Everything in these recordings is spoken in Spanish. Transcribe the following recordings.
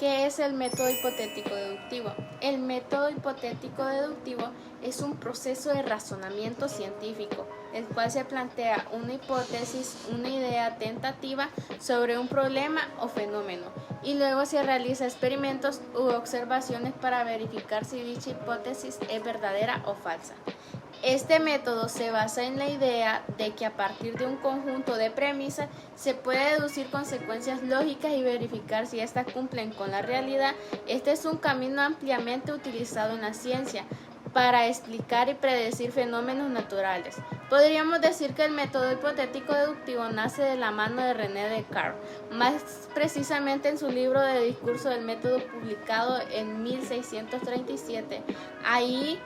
¿Qué es el método hipotético deductivo? El método hipotético deductivo es un proceso de razonamiento científico, el cual se plantea una hipótesis, una idea tentativa sobre un problema o fenómeno, y luego se realiza experimentos u observaciones para verificar si dicha hipótesis es verdadera o falsa. Este método se basa en la idea de que a partir de un conjunto de premisas se puede deducir consecuencias lógicas y verificar si éstas cumplen con la realidad. Este es un camino ampliamente utilizado en la ciencia para explicar y predecir fenómenos naturales. Podríamos decir que el método hipotético deductivo nace de la mano de René Descartes, más precisamente en su libro de Discurso del método publicado en 1637. Ahí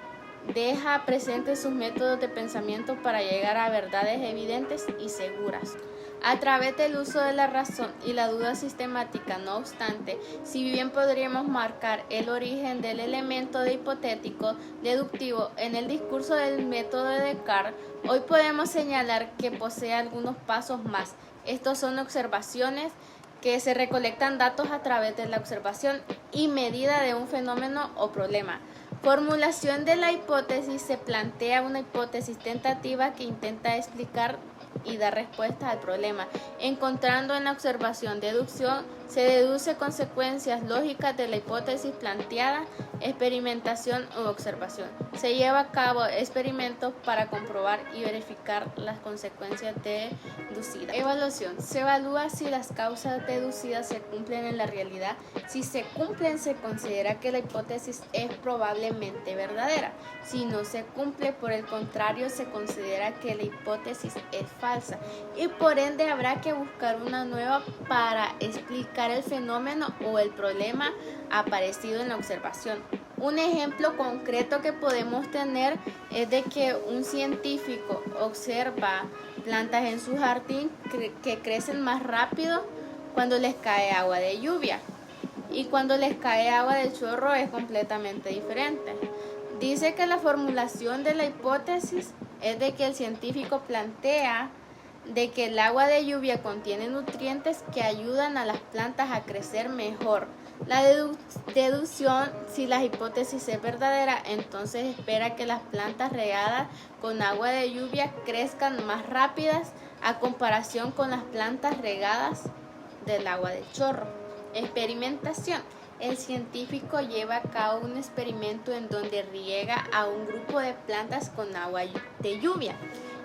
deja presentes sus métodos de pensamiento para llegar a verdades evidentes y seguras. A través del uso de la razón y la duda sistemática, no obstante, si bien podríamos marcar el origen del elemento de hipotético deductivo en el discurso del método de Descartes, hoy podemos señalar que posee algunos pasos más. Estos son observaciones que se recolectan datos a través de la observación y medida de un fenómeno o problema. Formulación de la hipótesis: se plantea una hipótesis tentativa que intenta explicar y dar respuesta al problema. Encontrando en la observación deducción, se deduce consecuencias lógicas de la hipótesis planteada. Experimentación u observación: se lleva a cabo experimentos para comprobar y verificar las consecuencias deducidas. Evaluación: se evalúa si las causas deducidas se cumplen en la realidad. Si se cumplen, se considera que la hipótesis es probablemente verdadera. Si no se cumple, por el contrario, se considera que la hipótesis es falsa y por ende habrá que buscar una nueva para explicar el fenómeno o el problema aparecido en la observación. Un ejemplo concreto que podemos tener es de que un científico observa plantas en su jardín que crecen más rápido cuando les cae agua de lluvia, y cuando les cae agua del chorro es completamente diferente. Dice que la formulación de la hipótesis es de que el científico plantea de que el agua de lluvia contiene nutrientes que ayudan a las plantas a crecer mejor. La deducción: si la hipótesis es verdadera, entonces espera que las plantas regadas con agua de lluvia crezcan más rápidas a comparación con las plantas regadas del agua del chorro. Experimentación: el científico lleva a cabo un experimento en donde riega a un grupo de plantas con agua de lluvia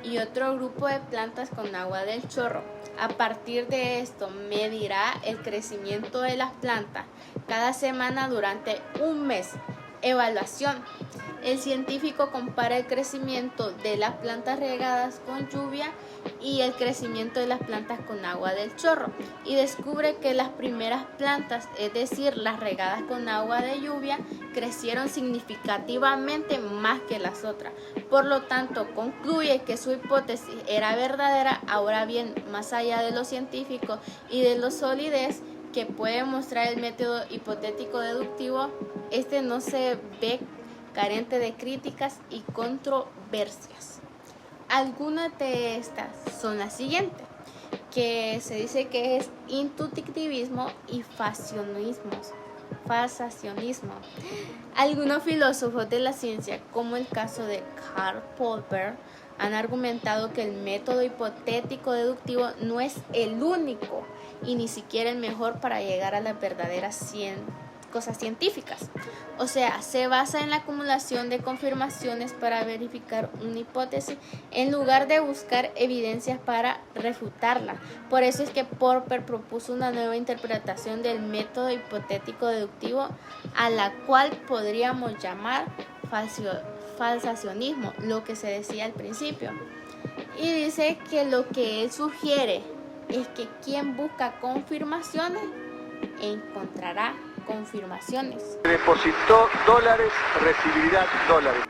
y otro grupo de plantas con agua del chorro. A partir de esto, medirá el crecimiento de las plantas cada semana durante un mes. Evaluación: el científico compara el crecimiento de las plantas regadas con lluvia y el crecimiento de las plantas con agua del chorro y descubre que las primeras plantas, es decir, las regadas con agua de lluvia, crecieron significativamente más que las otras. Por lo tanto, concluye que su hipótesis era verdadera. Ahora bien, más allá de lo científico y de la solidez que puede mostrar el método hipotético deductivo, este no se ve carente de críticas y controversias. Algunas de estas son las siguientes, que se dice que es intuitivismo y falsacionismo. Algunos filósofos de la ciencia, como el caso de Karl Popper, han argumentado que el método hipotético deductivo no es el único y ni siquiera el mejor para llegar a las verdaderas cosas científicas. O sea, se basa en la acumulación de confirmaciones para verificar una hipótesis en lugar de buscar evidencias para refutarla. Por eso es que Popper propuso una nueva interpretación del método hipotético deductivo, a la cual podríamos llamar falsacionismo, lo que se decía al principio. Y dice que lo que él sugiere es que quien busca confirmaciones encontrará confirmaciones. Depositó dólares, recibirá dólares.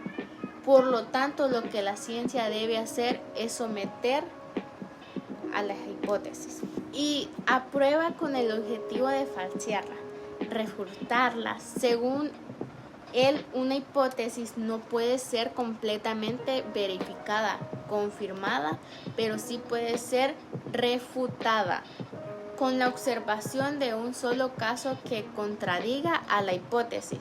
Por lo tanto, lo que la ciencia debe hacer es someter a las hipótesis y aprueba con el objetivo de falsearla, refutarla. Según él, una hipótesis no puede ser completamente verificada, confirmada, pero sí puede ser refutada, con la observación de un solo caso que contradiga a la hipótesis.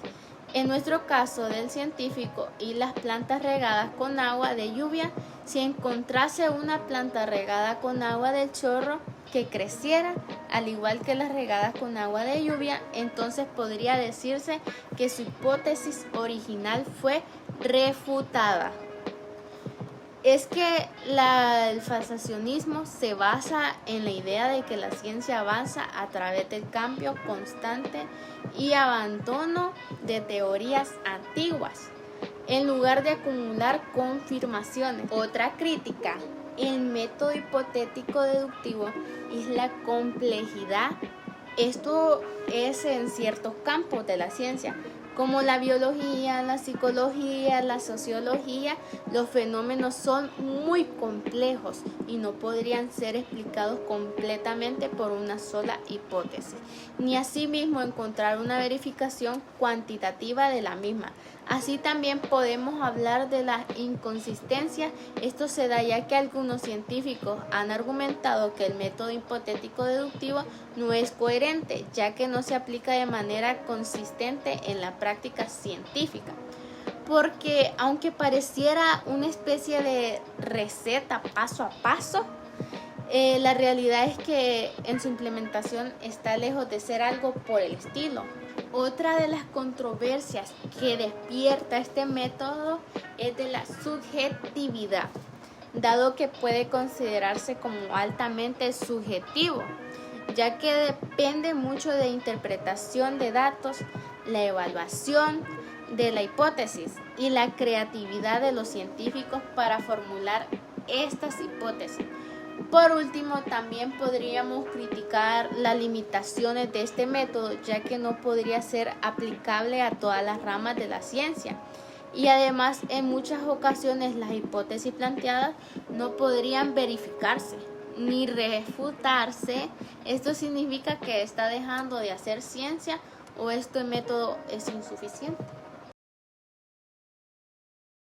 En nuestro caso del científico y las plantas regadas con agua de lluvia, si encontrase una planta regada con agua del chorro que creciera, al igual que las regadas con agua de lluvia, entonces podría decirse que su hipótesis original fue refutada. Es que el falsacionismo se basa en la idea de que la ciencia avanza a través del cambio constante y abandono de teorías antiguas, en lugar de acumular confirmaciones. Otra crítica el método hipotético deductivo es la complejidad. Esto es en ciertos campos de la ciencia, como la biología, la psicología, la sociología. Los fenómenos son muy complejos y no podrían ser explicados completamente por una sola hipótesis, ni asimismo encontrar una verificación cuantitativa de la misma. Así también podemos hablar de la inconsistencia. Esto se da ya que algunos científicos han argumentado que el método hipotético deductivo no es coherente, ya que no se aplica de manera consistente en la práctica científica. Porque aunque pareciera una especie de receta paso a paso, la realidad es que en su implementación está lejos de ser algo por el estilo. Otra de las controversias que despierta este método es de la subjetividad, dado que puede considerarse como altamente subjetivo, ya que depende mucho de interpretación de datos, la evaluación de la hipótesis y la creatividad de los científicos para formular estas hipótesis. Por último, también podríamos criticar las limitaciones de este método, ya que no podría ser aplicable a todas las ramas de la ciencia. Y además, en muchas ocasiones las hipótesis planteadas no podrían verificarse ni refutarse. Esto significa que está dejando de hacer ciencia o este método es insuficiente.